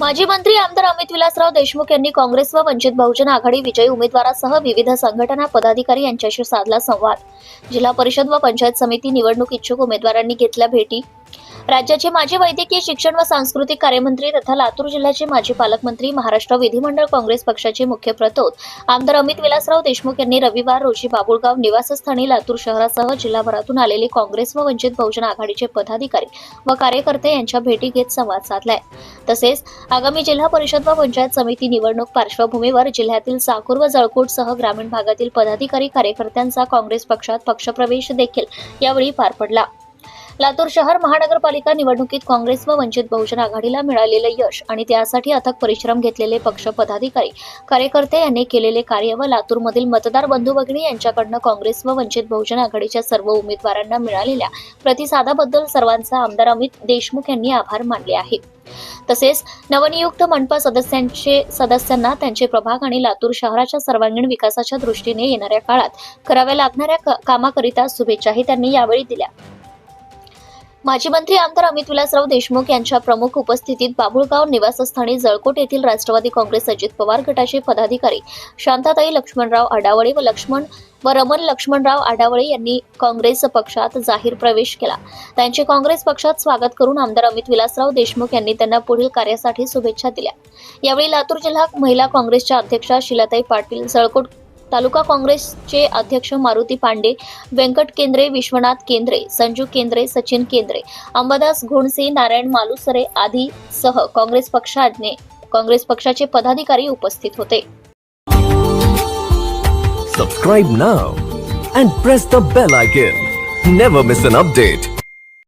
माजी मंत्री आमदार अमित विलासराव देशमुख यांनी काँग्रेस व वंचित बहुजन आघाडी विजयी उमेदवारासह विविध संघटना पदाधिकारी यांच्याशी साधला संवाद। जिल्हा परिषद व पंचायत समिती निवडणूक इच्छुक उमेदवारांनी घेतल्या भेटी। राज्याचे माजी वैद्यकीय शिक्षण व सांस्कृतिक कार्यमंत्री तथा लातूर जिल्ह्याचे माजी पालकमंत्री, महाराष्ट्र विधिमंडळ काँग्रेस पक्षाचे मुख्य प्रतोद आमदार अमित विलासराव देशमुख यांनी रविवार रोजी बाबुळगाव निवासस्थानी लातूर शहरासह जिल्हाभरातून आलेले काँग्रेस व वंचित बहुजन आघाडीचे पदाधिकारी व कार्यकर्ते यांच्या भेटी घेत संवाद साधलाय। तसेच आगामी जिल्हा परिषद व पंचायत समिती निवडणूक पार्श्वभूमीवर जिल्ह्यातील साकूर व जळकोटसह ग्रामीण भागातील पदाधिकारी कार्यकर्त्यांचा काँग्रेस पक्षात पक्षप्रवेश देखील यावेळी पार पडला। लातूर शहर महानगरपालिका निवडणुकीत काँग्रेस व वंचित बहुजन आघाडीला मिळालेले यश आणि त्यासाठी अथक परिश्रम घेतलेले पक्ष पदाधिकारी कार्यकर्ते यांनी केलेले कार्य व लातूरमधील मतदार बंधू भगिनी यांच्याकडून काँग्रेस व वंचित बहुजन आघाडीच्या सर्व उमेदवारांना मिळालेल्या प्रतिसादाबद्दल सर्वांचा आमदार अमित देशमुख यांनी आभार मानले आहेत। तसेच नवनियुक्त मनपा सदस्यांना त्यांचे प्रभाग आणि लातूर शहराच्या सर्वांगीण विकासाच्या दृष्टीने येणाऱ्या काळात कराव्या लागणाऱ्या कामाकरिता शुभेच्छाही त्यांनी यावेळी दिल्या। माजी मंत्री आमदार अमित विलासराव देशमुख यांच्या प्रमुख उपस्थितीत बाबुळगाव निवासस्थानी जळकोट येथील राष्ट्रवादी काँग्रेस अजित पवार गटाचे पदाधिकारी शांताताई लक्ष्मणराव आडावळे व रमण लक्ष्मणराव आडावळे यांनी काँग्रेस पक्षात जाहीर प्रवेश केला। त्यांचे काँग्रेस पक्षात स्वागत करून आमदार अमित विलासराव देशमुख यांनी त्यांना पुढील कार्यासाठी शुभेच्छा दिल्या। यावेळी लातूर जिल्हा महिला काँग्रेसच्या अध्यक्षा शीलाताई पाटील, जळकोट तालुका काँग्रेसचे अध्यक्ष मारुती पांडे, व्यंकट केंद्रे, विश्वनाथ केंद्रे, संजू केंद्रे, सचिन केंद्रे, अंबादास घोणसे, नारायण मालुसरे आदी सह काँग्रेस पक्षाचे पदाधिकारी उपस्थित होते। Subscribe now and press the bell icon. Never miss an update.